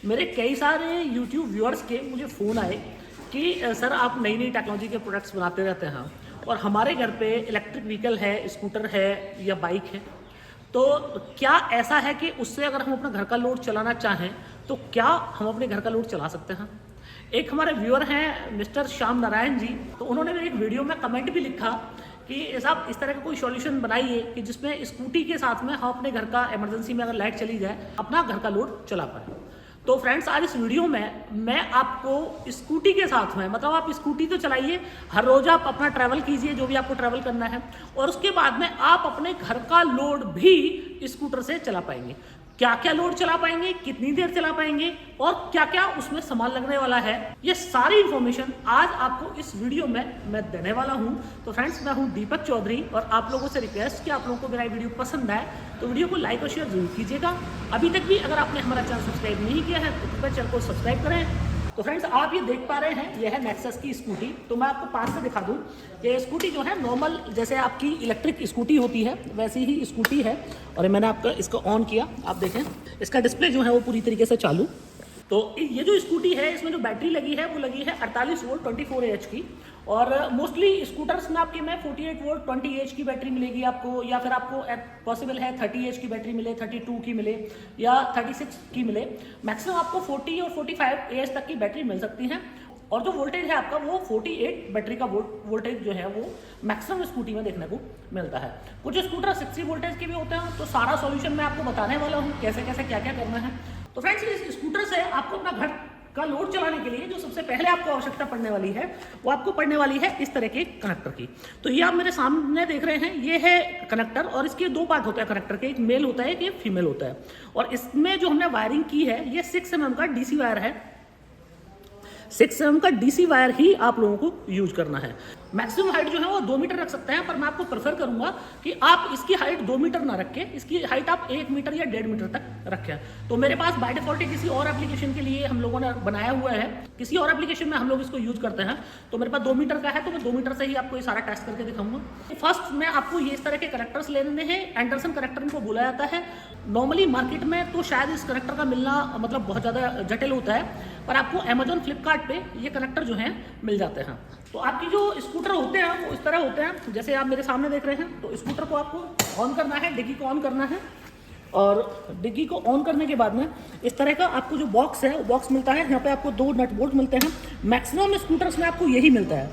मेरे कई सारे YouTube व्यूअर्स के मुझे फ़ोन आए कि सर आप नई नई टेक्नोलॉजी के प्रोडक्ट्स बनाते रहते हैं और हमारे घर पे इलेक्ट्रिक व्हीकल है, स्कूटर है या बाइक है, तो क्या ऐसा है कि उससे अगर हम अपना घर का लोड चलाना चाहें तो क्या हम अपने घर का लोड चला सकते हैं। एक हमारे व्यूअर हैं मिस्टर श्याम नारायण जी, तो उन्होंने मेरे एक वीडियो में कमेंट भी लिखा कि साहब इस तरह का कोई सॉल्यूशन बनाइए कि जिसमें स्कूटी के साथ में हम अपने घर का इमरजेंसी में अगर लाइट चली जाए अपना घर का लोड चला पाए। तो फ्रेंड्स आज इस वीडियो में मैं आपको स्कूटी के साथ में, मतलब आप स्कूटी तो चलाइए, हर रोज आप अपना ट्रैवल कीजिए जो भी आपको ट्रैवल करना है, और उसके बाद में आप अपने घर का लोड भी स्कूटर से चला पाएंगे। क्या क्या लोड चला पाएंगे, कितनी देर चला पाएंगे और क्या क्या उसमें सामान लगने वाला है, ये सारी इंफॉर्मेशन आज आपको इस वीडियो में मैं देने वाला हूं। तो फ्रेंड्स मैं हूं दीपक चौधरी और आप लोगों से रिक्वेस्ट कि आप लोगों को मेरा वीडियो पसंद आए तो वीडियो को लाइक और शेयर जरूर कीजिएगा। अभी तक भी अगर आपने हमारा चैनल सब्सक्राइब नहीं किया है तो कृपया चैनल को सब्सक्राइब करें। तो फ्रेंड्स आप ये देख पा रहे हैं, यह है नेक्सस की स्कूटी। तो मैं आपको पास से दिखा दूं कि स्कूटी जो है नॉर्मल जैसे आपकी इलेक्ट्रिक स्कूटी होती है वैसी ही स्कूटी है। और मैंने आपका इसको ऑन किया, आप देखें इसका डिस्प्ले जो है वो पूरी तरीके से चालू। तो ये जो स्कूटी है इसमें जो बैटरी लगी है वो लगी है 48 वोल्ट 24 एच की, और मोस्टली स्कूटर्स में आपके में 48 वोल्ट 20 एच की बैटरी मिलेगी आपको, या फिर आपको पॉसिबल है 30 एच की बैटरी मिले, 32 की मिले या 36 की मिले। मैक्सिमम आपको 40 और 45 एच तक की बैटरी मिल सकती है। और जो वोल्टेज है आपका वो 48 बैटरी का वोल्टेज जो है वो मैक्सिमम स्कूटी में देखने को मिलता है। कुछ स्कूटर 60 वोल्टेज के भी होते हैं। तो सारा सॉल्यूशन मैं आपको बताने वाला हूँ कैसे कैसे क्या क्या करना है। तो फ्रेंड्स इस स्कूटर से आपको अपना घर का लोड चलाने के लिए जो सबसे पहले आपको आवश्यकता पड़ने वाली है वो आपको पड़ने वाली है इस तरह के कनेक्टर की। तो ये आप मेरे सामने देख रहे हैं, ये है कनेक्टर और इसके दो पार्ट होते हैं कनेक्टर के, एक मेल होता है एक फीमेल होता है। और इसमें जो हमने वायरिंग की है ये 6 mm का डीसी वायर है। 6 mm का डीसी वायर ही आप लोगों को यूज करना है। मैक्सिमम हाइट जो है वो 2 मीटर रख सकते हैं, पर मैं आपको प्रेफर करूंगा कि आप इसकी हाइट 2 मीटर ना रख के इसकी हाइट आप 1 मीटर या 1.5 मीटर तक रखें। तो मेरे पास बाय डिफॉल्ट किसी और एप्लीकेशन के लिए हम लोगों ने बनाया हुआ है, किसी और एप्लीकेशन में हम लोग इसको यूज करते हैं। तो मेरे पास 2 मीटर का है, तो मैं 2 मीटर से ही आपको ये सारा टेस्ट करके दिखाऊंगा। फर्स्ट में आपको ये इस तरह के कनेक्टर्स लेने हैं। एंडरसन कनेक्टर इनको बोला जाता है। नॉर्मली मार्केट में तो शायद इस कनेक्टर का मिलना मतलब बहुत ज़्यादा जटिल होता है, पर आपको अमेजोन फ्लिपकार्ट पे ये कनेक्टर जो है मिल जाते हैं। तो आपकी जो स्कूटर होते हैं वो इस तरह होते हैं जैसे आप मेरे सामने देख रहे हैं। तो स्कूटर को आपको ऑन करना है, डिग्गी को ऑन करना है, और डिग्गी को ऑन करने के बाद में इस तरह का आपको जो बॉक्स है वो बॉक्स मिलता है। यहाँ पे आपको 2 नट बोल्ट मिलते हैं। मैक्सिमम स्कूटर्स में आपको यही मिलता है।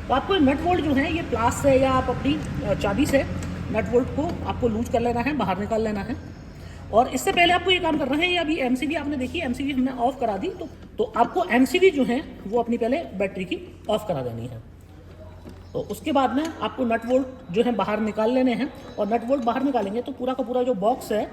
तो आपको नट बोल्ट जो है ये प्लास से या आप अपनी चाबी से नट बोल्ट को आपको लूज कर लेना है, बाहर निकाल लेना है। और इससे पहले आपको ये काम करना है, ये अभी एमसीबी आपने देखी, एमसीबी हमने ऑफ करा दी। तो आपको एमसीबी जो है वो अपनी पहले बैटरी की ऑफ करा देनी है। तो उसके बाद में आपको नट बोल्ट जो है बाहर निकाल लेने हैं, और नट बोल्ट बाहर निकालेंगे तो पूरा का पूरा जो बॉक्स है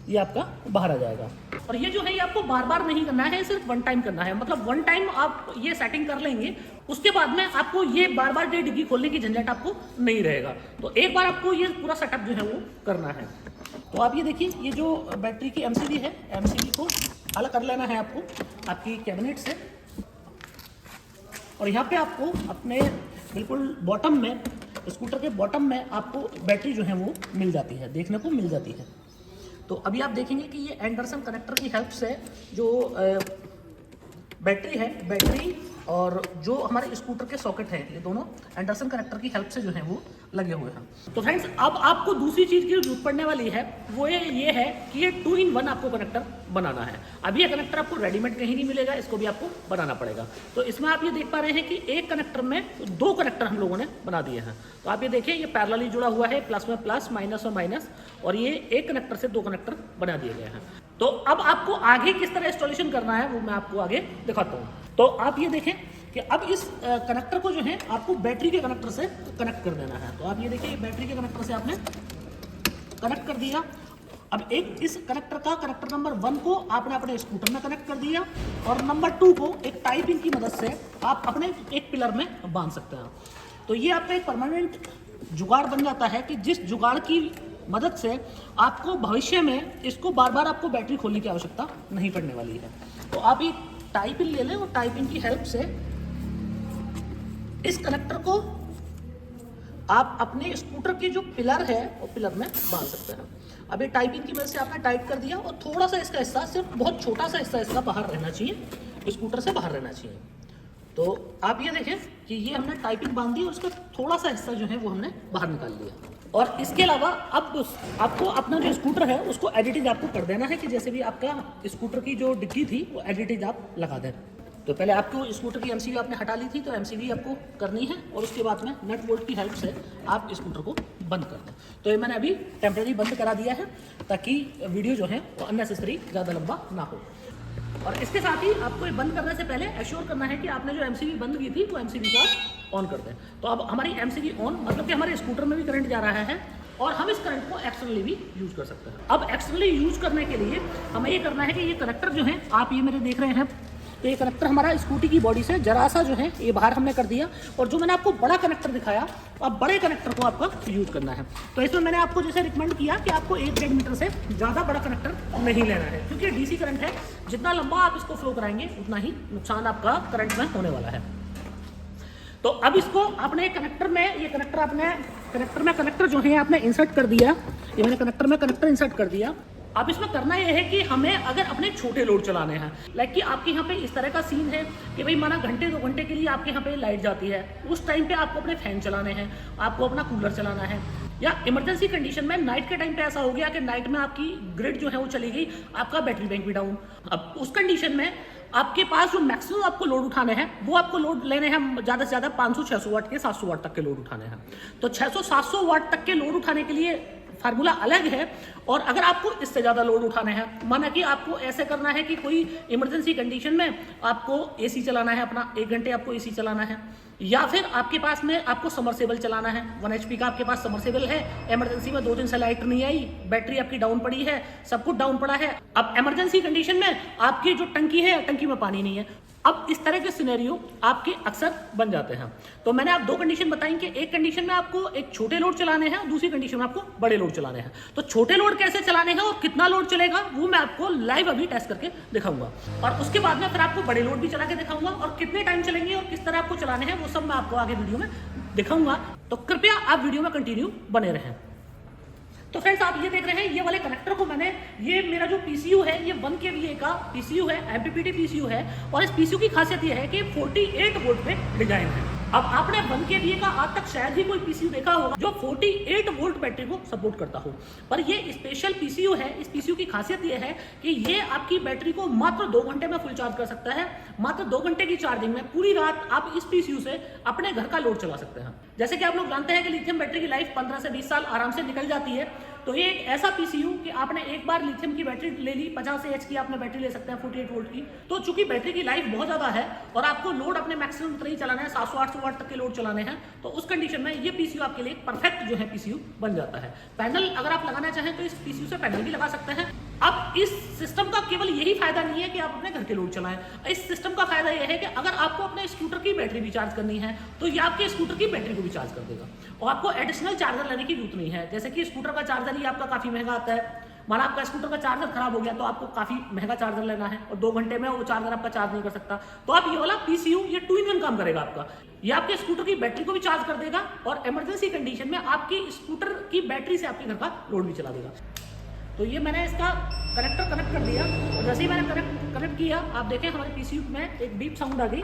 ये आपका बाहर आ जाएगा। और ये जो है ये आपको बार बार नहीं करना है, सिर्फ 1 टाइम करना है। मतलब 1 टाइम आप ये सेटिंग कर लेंगे, उसके बाद में आपको ये बार बार डिग्गी खोलने की झंझट आपको नहीं रहेगा। तो एक बार आपको ये पूरा सेटअप जो है वो करना है। तो आप ये देखिए, ये जो बैटरी की एमसीबी है, एमसीबी को अलग कर लेना है आपको आपकी कैबिनेट से। और यहाँ पे आपको अपने बिल्कुल बॉटम में, स्कूटर के बॉटम में आपको बैटरी जो है वो मिल जाती है, देखने को मिल जाती है। तो अभी आप देखेंगे कि ये एंडरसन कनेक्टर की हेल्प से जो बैटरी है, बैटरी और जो हमारे स्कूटर के सॉकेट हैं, ये दोनों एंडरसन कनेक्टर की हेल्प से जो है वो लगे हुए हैं। तो फ्रेंड्स अब आपको दूसरी चीज़ की जरूरत पड़ने वाली है वो ये है कि ये 2-in-1 आपको कनेक्टर बनाना है। अभी ये कनेक्टर आपको रेडीमेड कहीं नहीं मिलेगा, इसको भी आपको बनाना पड़ेगा। तो इसमें आप ये देख पा रहे हैं कि एक कनेक्टर में 2 कनेक्टर हम लोगों ने बना दिए हैं। तो आप ये देखिए ये पैरेलली जुड़ा हुआ है, प्लस में प्लस, माइनस में माइनस, और ये एक कनेक्टर से 2 कनेक्टर बना दिए गए हैं। तो अब आपको आगे किस तरह इंस्टॉलेशन करना है वो मैं आपको आगे दिखाता हूँ। तो आप ये देखें कि अब इस कनेक्टर को जो है आपको बैटरी के कनेक्टर से कनेक्ट कर देना है। तो आप ये देखिए बैटरी के कनेक्टर से आपने कनेक्ट कर दिया। अब एक इस कनेक्टर का कनेक्टर नंबर 1 को आपने अपने स्कूटर में कनेक्ट कर दिया, और नंबर 2 को एक टाइपिंग की मदद से आप अपने एक पिलर में बांध सकते हैं। तो ये आपका एक परमानेंट जुगाड़ बन जाता है कि जिस जुगाड़ की मदद से आपको भविष्य में इसको बार बार आपको बैटरी खोलने की आवश्यकता नहीं पड़ने वाली है। तो आप ये टाइपिंग ले लें और टाइपिंग की हेल्प से इस कनेक्टर को आप अपने स्कूटर के जो पिलर है वो पिलर में बांध सकते हैं। अभी टाइपिंग की वजह से आपने टाइट कर दिया और थोड़ा सा इसका हिस्सा, सिर्फ बहुत छोटा सा हिस्सा इसका बाहर रहना चाहिए, स्कूटर से बाहर रहना चाहिए। तो आप ये देखें कि ये हमने टाइपिंग बांध दी और उसका थोड़ा सा हिस्सा जो है वो हमने बाहर निकाल लिया। और इसके अलावा अब आपको अपना जो स्कूटर है उसको एडिटिंग आपको कर देना है कि जैसे भी आपका स्कूटर की जो डिग्गी थी वो एडिटिंग आप लगा दें। तो पहले आपको स्कूटर की एमसीवी आपने हटा ली थी, तो एमसीवी आपको करनी है और उसके बाद में नट बोल्ट की हेल्प से आप स्कूटर को बंद कर दें। तो ये मैंने अभी टेम्परेरी बंद करा दिया है ताकि वीडियो जो है वो अननेसेसरी ज़्यादा लंबा ना हो। और इसके साथ ही आपको ये बंद करने से पहले एश्योर करना है कि आपने जो एमसीवी बंद की थी वो एमसीवी को आप ऑन कर दें। तो अब हमारी एमसीवी ऑन, मतलब कि हमारे स्कूटर में भी करंट जा रहा है और हम इस करंट को एक्सटर्नली भी यूज कर सकते हैं। अब एक्सटर्नली यूज करने के लिए हमें ये करना है कि ये कनेक्टर जो है आप ये मेरे देख रहे हैं, तो ये कनेक्टर हमारा स्कूटी की बॉडी से जरा सा जो है ये बाहर हमने कर दिया। और जो मैंने आपको बड़ा कनेक्टर दिखाया, अब बड़े कनेक्टर को आपको यूज करना है। तो इसमें मैंने आपको जैसे रिकमेंड किया कि आपको 1-1.5 मीटर से ज़्यादा बड़ा कनेक्टर नहीं लेना है, क्योंकि डीसी करंट है, जितना लंबा आप इसको फ्लो कराएंगे उतना ही नुकसान आपका करंट में होने वाला है। तो अब इसको आपने कनेक्टर में, ये कनेक्टर आपने कनेक्टर जो है आपने इंसर्ट कर दिया, ये मैंने कनेक्टर में कनेक्टर इंसर्ट कर दिया। अब इसमें करना यह है कि हमें अगर अपने छोटे लोड चलाने हैं, लाइक कि आपके यहाँ पे इस तरह का सीन है कि भाई माना घंटे 2 घंटे के लिए आपके यहाँ पे लाइट जाती है, उस टाइम पे आपको अपने फैन चलाने हैं, आपको अपना कूलर चलाना है, या इमरजेंसी कंडीशन में नाइट के टाइम पे ऐसा हो गया कि नाइट में आपकी ग्रिड जो है वो चली गई, आपका बैटरी बैंक भी डाउन। अब उस कंडीशन में आपके पास जो मैक्सिमम आपको लोड उठाने हैं वो आपको लोड लेने हैं ज़्यादा से ज़्यादा 500-600 वाट के 700 वाट तक के लोड उठाने हैं। तो 600-700 वाट तक के लोड उठाने के लिए फार्मूला अलग है। और अगर आपको इससे ज़्यादा लोड उठाने हैं, माना कि आपको ऐसे करना है कि कोई इमरजेंसी कंडीशन में आपको एसी चलाना है, अपना 1 घंटे आपको एसी चलाना है, या फिर आपके पास में आपको समरसेबल चलाना है, 1 HP का आपके पास समरसेबल है, इमरजेंसी में 2 दिन से लाइट नहीं आई, बैटरी आपकी डाउन पड़ी है, सब कुछ डाउन पड़ा है। अब इमरजेंसी कंडीशन में आपकी जो टंकी है, टंकी में पानी नहीं है। अब इस तरह के सिनेरियो आपके अक्सर बन जाते हैं। तो मैंने आप 2 कंडीशन बताई कि एक कंडीशन में आपको एक छोटे लोड चलाने हैं, दूसरी कंडीशन में आपको बड़े लोड चलाने हैं। तो छोटे लोड कैसे चलाने हैं और कितना लोड चलेगा वो मैं आपको लाइव अभी टेस्ट करके दिखाऊंगा, और उसके बाद में फिर आपको बड़े लोड भी चला के दिखाऊंगा, और कितने टाइम चलेंगे और किस तरह आपको चलाने हैं वो सब मैं आपको आगे वीडियो में दिखाऊंगा। तो कृपया आप वीडियो में कंटिन्यू बने रहें। तो फ्रेंड्स आप ये देख रहे हैं, ये वाले कनेक्टर को मैंने, ये मेरा जो पीसीयू है ये 1 kVA का पीसीयू है, एमपीपीटी पीसीयू है, और इस पीसीयू की खासियत ये है कि 48 वोल्ट पे डिजाइन है। अब आपने 1 kVA का आज तक शायद ही कोई पीसीयू देखा होगा जो 48 वोल्ट बैटरी को सपोर्ट करता हो, पर ये स्पेशल पीसीयू है। इस पीसीयू की खासियत ये है कि ये आपकी बैटरी को मात्र 2 घंटे में फुल चार्ज कर सकता है। मात्र 2 घंटे की चार्जिंग में पूरी रात आप इस पीसीयू से अपने घर का लोड चला सकते हैं। जैसे कि आप लोग जानते हैं कि लिथियम बैटरी की लाइफ 15 से 20 साल आराम से निकल जाती है। तो ये एक ऐसा पीसीयू कि आपने एक बार लिथियम की बैटरी ले ली, 50 एच की आपने बैटरी ले सकते हैं 48 वोल्ट की। तो चूंकि बैटरी की लाइफ बहुत ज्यादा है और आपको लोड अपने मैक्सिमम उतना ही चलाना है, 700-800 वाट तक के लोड चलाने हैं, तो उस कंडीशन में ये पीसीयू आपके लिए परफेक्ट जो है पीसीयू बन जाता है। पैनल अगर आप लगाना चाहें तो इस पीसीयू से पैनल भी लगा सकते हैं। अब इस सिस्टम का केवल यही फायदा नहीं है कि आप अपने घर के लोड चलाएं, इस सिस्टम का फायदा यह है कि अगर आपको अपने स्कूटर की बैटरी भी चार्ज करनी है तो ये आपके स्कूटर की बैटरी को भी चार्ज कर देगा, और आपको एडिशनल चार्जर लेने की जरूरत नहीं है। जैसे कि स्कूटर का चार्जर ही आपका काफी महंगा आता है, माना आपका स्कूटर का चार्जर खराब हो गया तो आपको काफी महंगा चार्जर लेना है और 2 घंटे में वो चार्जर आपका चार्ज नहीं कर सकता। तो आप ये वाला पीसीयू ये 2-in-1 काम करेगा आपका, ये आपके स्कूटर की बैटरी को भी चार्ज कर देगा और इमरजेंसी कंडीशन में आपकी स्कूटर की बैटरी से आपके घर का लोड भी चला देगा। तो ये मैंने इसका कनेक्टर कनेक्ट कर दिया, और जैसे ही मैंने कनेक्ट किया आप देखें हमारे पीसीयू में एक बीप साउंड आ गई,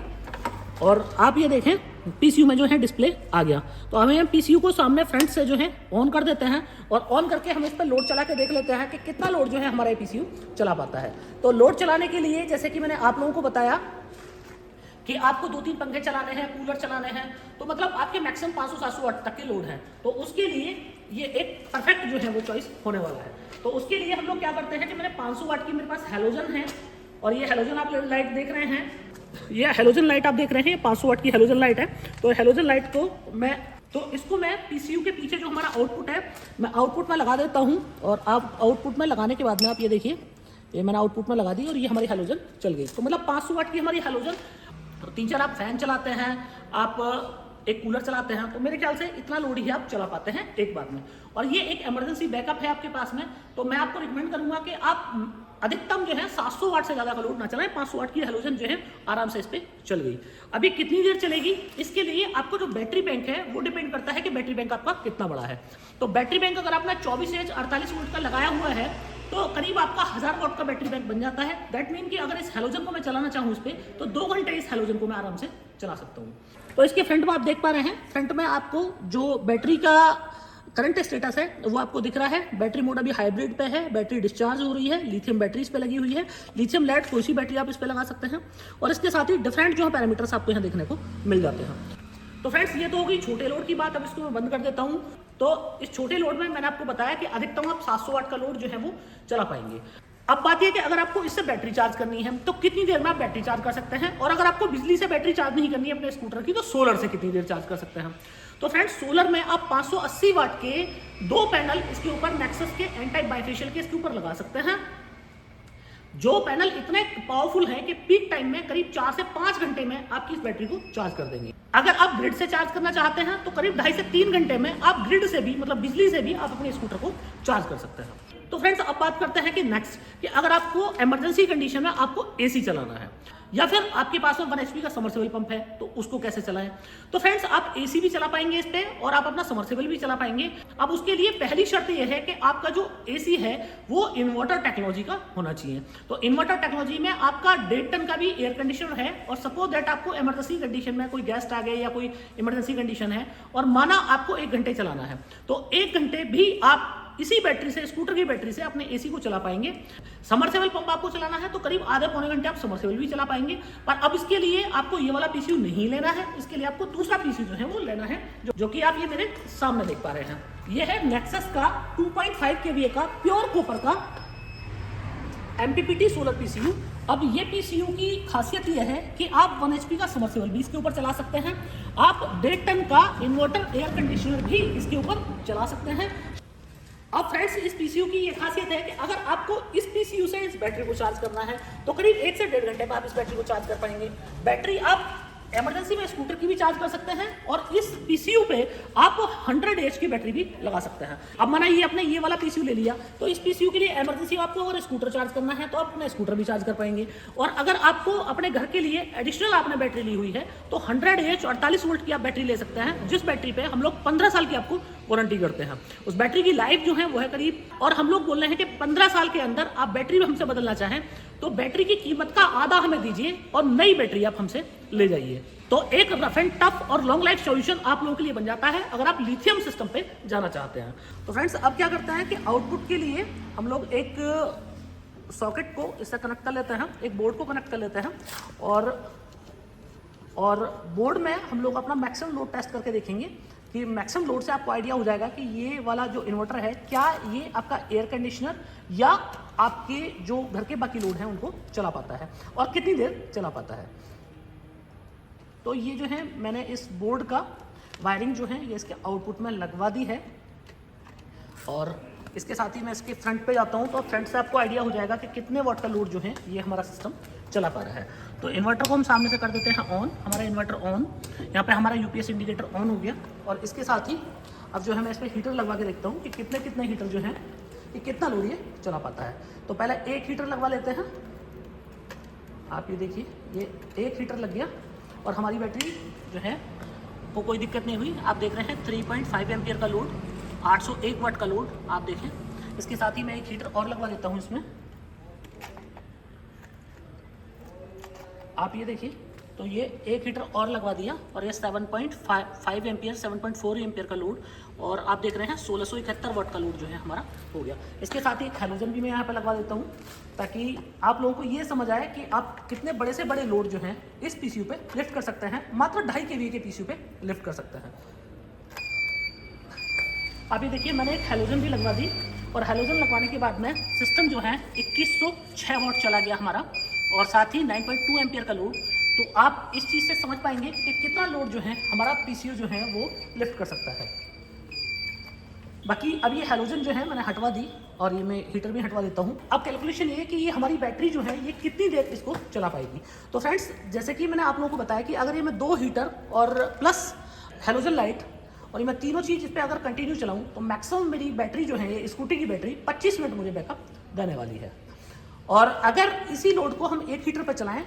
और आप ये देखें पीसीयू में जो है डिस्प्ले आ गया। तो हमें पीसीयू को सामने फ्रंट से जो है ऑन कर देते हैं, और ऑन करके हम इस पर लोड चला के देख लेते हैं कि कितना लोड जो है हमारा पीसीयू चला पाता है। तो लोड चलाने के लिए जैसे कि मैंने आप लोगों को बताया कि आपको 2-3 पंखे चलाने हैं, कूलर चलाने हैं, तो मतलब आपके मैक्सिमम 500-700 वाट तक के लोड है, तो उसके लिए ये एक परफेक्ट जो है वो चॉइस होने वाला है। तो उसके लिए हम लोग क्या करते हैं कि मैंने 500 वाट की मेरे पास हैलोजन है, और ये हैलोजन आप लाइट देख रहे हैं, ये हैलोजन लाइट आप देख रहे हैं, 500 वाट की हैलोजन लाइट है। तो हैलोजन लाइट को इसको मैं पीसीयू के पीछे जो हमारा आउटपुट है मैं आउटपुट में लगा देता हूँ, और आप आउटपुट में लगाने के बाद में आप ये देखिए ये मैंने आउटपुट में लगा दी और ये हमारी हैलोजन चल गई। तो मतलब 500 वाट की हमारी हैलोजन। तो 3-4 आप फैन चलाते हैं, आप एक कूलर चलाते हैं, तो मेरे ख्याल से इतना लोड ही आप चला पाते हैं एक बार में, और ये एक इमरजेंसी बैकअप है आपके पास में। तो मैं आपको रिकमेंड करूंगा कि आप अधिकतम जो है 700 वाट से ज़्यादा का लोड ना चलाएं। 500 वाट की हैलोजन जो है आराम से इस पर चल गई। अभी कितनी देर चलेगी, इसके लिए आपको जो बैटरी बैंक है वो डिपेंड करता है कि बैटरी बैंक आपका कितना बड़ा है। तो बैटरी बैंक अगर आपने 24H 48 वोल्ट का लगाया हुआ है तो करीब आपका 1000 वाट का बैटरी बैंक बन जाता है। दैट मीन कि अगर इस हैलोजन को मैं चलाना चाहूँ इस पर तो 2 घंटे इस हैलोजन को मैं आराम से चला सकता हूँ। तो इसके फ्रंट में आप देख पा रहे हैं, फ्रंट में आपको जो बैटरी का करंट स्टेटस है वो आपको दिख रहा है। बैटरी मोड अभी हाइब्रिड पे है, बैटरी डिस्चार्ज हो रही है, लिथियम बैटरी इस पे लगी हुई है, लिथियम लेड कोई सी बैटरी आप इस पे लगा सकते हैं। और इसके साथ ही डिफरेंट जो है पैरामीटर्स आपको यहाँ देखने को मिल जाते हैं। तो फ्रेंड्स ये तो हो गई छोटे लोड की बात। अब इसको मैं बंद कर देता हूँ। तो इस छोटे लोड में मैंने आपको बताया कि अधिकतम आप 700 वाट का लोड जो है वो चला पाएंगे। अब बात यह कि अगर आपको इससे बैटरी चार्ज करनी है तो कितनी देर में आप बैटरी चार्ज कर सकते हैं, और अगर आपको बिजली से बैटरी चार्ज नहीं करनी है अपने स्कूटर की तो सोलर से कितनी देर चार्ज कर सकते हैं। तो फ्रेंड्स सोलर में आप 580 वाट के 2 पैनल इसके ऊपर नेक्सस के एन टाइप बाइफेशियल के इसके ऊपर लगा सकते हैं। जो पैनल इतने पावरफुल हैं कि पीक टाइम में करीब 4 से 5 घंटे में आपकी इस बैटरी को चार्ज कर देंगे। अगर आप ग्रिड से चार्ज करना चाहते हैं तो करीब 2.5 से 3 घंटे में आप ग्रिड से भी मतलब बिजली से भी आप अपने स्कूटर को चार्ज कर सकते हैं। तो फ्रेंड्स अब बात करते हैं कि नेक्स्ट कि अगर आपको इमरजेंसी कंडीशन में आपको एसी चलाना है या फिर आपके पास में 1 HP का समर्सिबल पंप है तो उसको कैसे चलाएं। तो फ्रेंड्स आप एसी भी चला पाएंगे इस पे और आप अपना समर्सिबल भी चला पाएंगे। अब उसके लिए पहली शर्त यह है कि आपका जो एसी है वो इन्वर्टर टेक्नोलॉजी का होना चाहिए। तो इन्वर्टर टेक्नोलॉजी में आपका 1.5 टन का भी एयर कंडीशनर है और सपोज दैट आपको इमरजेंसी कंडीशन में कोई गेस्ट आ गए या कोई इमरजेंसी कंडीशन है और माना आपको 1 घंटे चलाना है तो 1 घंटे भी आप इसी बैटरी से, स्कूटर की बैटरी से अपने एसी को चला पाएंगे। समर्सिबल पंप आपको चलाना है तो करीब आधे पौने घंटे आप समर्सिबल भी चला पाएंगे। पर अब इसके लिए आपको ये वाला पीसीयू नहीं लेना है, इसके लिए आपको दूसरा पीसीयू जो है वो लेना है जो कि आप ये मेरे सामने देख पा रहे हैं। ये है नेक्सस का 2.5 kVA का प्योर कॉपर का MPPT सोलर पीसीयू। अब ये पीसीयू की खासियत यह है कि आप 1 HP का समर्सिबल भी इसके ऊपर चला सकते हैं, आप 1.5 टन का इन्वर्टर एयर कंडीशनर भी इसके ऊपर चला सकते हैं। अब फ्रेंड्स इस पीसीयू की ये खासियत है कि अगर आपको इस पीसीयू से इस बैटरी को चार्ज करना है तो करीब 1 से 1.5 घंटे में आप इस बैटरी को चार्ज कर पाएंगे। बैटरी आप इमरजेंसी में स्कूटर की भी चार्ज कर सकते हैं और इस पीसीयू पे आप 100H की बैटरी भी लगा सकते हैं। अब माना ये अपने ये वाला पीसीयू ले लिया तो इस पीसीयू के लिए इमरजेंसी आपको अगर स्कूटर चार्ज करना है तो आप अपना स्कूटर भी चार्ज कर पाएंगे। और अगर आपको अपने घर के लिए एडिशनल आपने बैटरी ली हुई है तो 100H 48 वोल्ट की आप बैटरी ले सकते हैं, जिस बैटरी पे हम लोग 15 साल की आपको वारंटी करते हैं। उस बैटरी की लाइफ जो है वो है करीब, और हम लोग बोल रहे हैं कि 15 साल के अंदर आप बैटरी हमसे बदलना चाहें तो बैटरी की कीमत का आधा हमें दीजिए और नई बैटरी आप हमसे ले जाइए। तो एक रफ एंड टफ और लॉन्ग लाइफ सॉल्यूशन आप लोगों के लिए बन जाता है अगर आप लिथियम सिस्टम पे जाना चाहते हैं। तो फ्रेंड्स अब क्या करते हैं कि आउटपुट के लिए हम लोग एक सॉकेट को इससे कनेक्ट कर लेते हैं, एक बोर्ड को कनेक्ट कर लेते हैं और बोर्ड में हम लोग अपना मैक्सिमम लोड टेस्ट करके देखेंगे कि मैक्सिमम लोड से आपको आइडिया हो जाएगा कि ये वाला जो इन्वर्टर है क्या ये आपका एयर कंडीशनर या आपके जो घर के बाकी लोड हैं उनको चला पाता है और कितनी देर चला पाता है। तो ये जो है मैंने इस बोर्ड का वायरिंग जो है ये इसके आउटपुट में लगवा दी है और इसके साथ ही मैं इसके फ्रंट पे जाता हूँ तो फ्रंट से आपको आइडिया हो जाएगा कि कितने वाट का लोड जो है ये हमारा सिस्टम चला पा रहा है। तो इन्वर्टर को हम सामने से कर देते हैं ऑन, हमारा इन्वर्टर ऑन, यहाँ पे हमारा यूपीएस इंडिकेटर ऑन हो गया। और इसके साथ ही अब जो है मैं इस पर हीटर लगवा के देखता हूँ कि कितने हीटर जो हैं ये कितना लोड ये चला पाता है। तो पहले एक हीटर लगवा लेते हैं, आप ये देखिए ये एक हीटर लग गया और हमारी बैटरी जो है वो कोई दिक्कत नहीं हुई। आप देख रहे हैं 3.5 एम्पियर का लोड, 801 वाट का लोड आप देखें। इसके साथ ही मैं एक हीटर और लगवा देता हूँ इसमें, आप ये देखिए तो ये एक हीटर और लगवा दिया और ये 7.5 एम्पियर 7.4 एम्पियर का लोड और आप देख रहे हैं 1671 वाट का लोड जो है हमारा हो गया। इसके साथ ही एक हैलोजन भी मैं यहाँ पे लगवा देता हूँ ताकि आप लोगों को ये समझ आए कि आप कितने बड़े से बड़े लोड जो हैं इस पीसीयू पे लिफ्ट कर सकते हैं, मात्र 2.5 kVA के पीसीयू पे लिफ्ट कर सकते हैं। आप ये देखिए मैंने एक हैलोजन भी लगवा दी और हैलोजन लगवाने के बाद में सिस्टम जो है 2106 वाट चला गया हमारा और साथ ही 9.2 एम्पियर का लोड। तो आप इस चीज़ से समझ पाएंगे कि कितना लोड जो है हमारा पीसीयू जो है वो लिफ्ट कर सकता है। बाकी अब ये हैलोजन जो है मैंने हटवा दी और ये मैं हीटर भी हटवा देता हूँ। अब कैलकुलेशन ये है कि ये हमारी बैटरी जो है ये कितनी देर इसको चला पाएगी। तो फ्रेंड्स जैसे कि मैंने आप लोगों को बताया कि अगर ये मैं 2 हीटर और प्लस हैलोजन लाइट और ये मैं तीनों चीज़ इस पर अगर कंटिन्यू चलाऊँ तो मैक्सिमम मेरी बैटरी जो है ये स्कूटी की बैटरी 25 मिनट मुझे बैकअप देने वाली है। और अगर इसी लोड को हम 1 हीटर पर चलाएं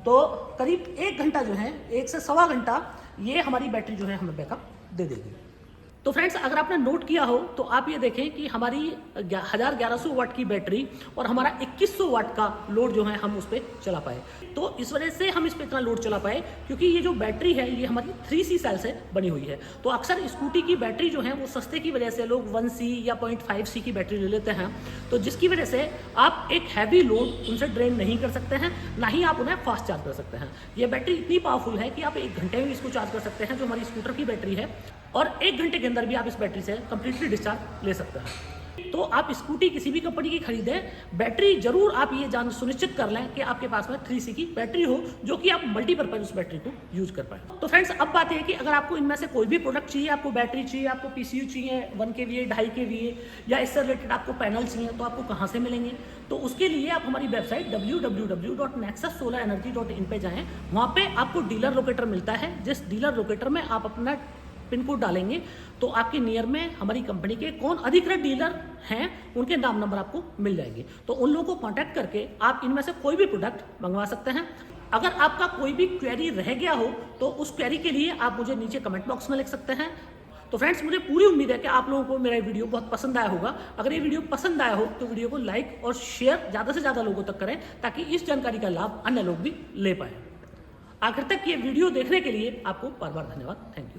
तो करीब 1 घंटा जो है, 1 से सवा घंटा ये हमारी बैटरी जो है हमें बैकअप दे देगी। तो फ्रेंड्स, अगर आपने नोट किया हो तो आप ये देखें कि हमारी 1100 वाट की बैटरी और हमारा 2100 वाट का लोड जो है हम उस पर चला पाए। तो इस वजह से हम इस पर इतना लोड चला पाए क्योंकि ये जो बैटरी है ये हमारी 3C सेल से बनी हुई है। तो अक्सर स्कूटी की बैटरी जो है वो सस्ते की वजह से लोग 1C या 0.5C की बैटरी ले लेते हैं, तो जिसकी वजह से आप एक हैवी लोड उनसे ड्रेन नहीं कर सकते हैं, ना ही आप उन्हें फास्ट चार्ज कर सकते हैं। ये बैटरी इतनी पावरफुल है कि आप 1 घंटे में इसको चार्ज कर सकते हैं, जो हमारी स्कूटर की बैटरी है, और 1 घंटे के अंदर भी आप इस बैटरी से कंप्लीटली डिस्चार्ज ले सकते हैं। तो आप स्कूटी किसी भी कंपनी की खरीदें, बैटरी जरूर आप ये जान सुनिश्चित कर लें कि आपके पास में 3C की बैटरी हो, जो कि आप मल्टीपर्पज उस बैटरी को यूज कर पाए। तो फ्रेंड्स, अब बात है कि अगर आपको इनमें से कोई भी प्रोडक्ट चाहिए, आपको बैटरी चाहिए, आपको PCU चाहिए 1 kVA 2.5 kVA या इससे रिलेटेड आपको पैनल चाहिए, तो आपको कहाँ से मिलेंगे? तो उसके लिए आप हमारी वेबसाइट www.nexussolarenergy.in पे जाएं। वहाँ पे आपको डीलर लोकेटर मिलता है। जिस डीलर लोकेटर में आप अपना पिन कोड डालेंगे तो आपके नियर में हमारी कंपनी के कौन अधिकृत डीलर हैं उनके नाम नंबर आपको मिल जाएंगे। तो उन लोगों को कांटेक्ट करके आप इनमें से कोई भी प्रोडक्ट मंगवा सकते हैं। अगर आपका कोई भी क्वेरी रह गया हो तो उस क्वेरी के लिए आप मुझे नीचे कमेंट बॉक्स में लिख सकते हैं। तो फ्रेंड्स, मुझे पूरी उम्मीद है कि आप लोगों को मेरा वीडियो बहुत पसंद आया होगा। अगर ये वीडियो पसंद आया हो तो वीडियो को लाइक और शेयर ज़्यादा से ज़्यादा लोगों तक करें, ताकि इस जानकारी का लाभ अन्य लोग भी ले पाए। आखिर तक ये वीडियो देखने के लिए आपको बार बार धन्यवाद। Thank you.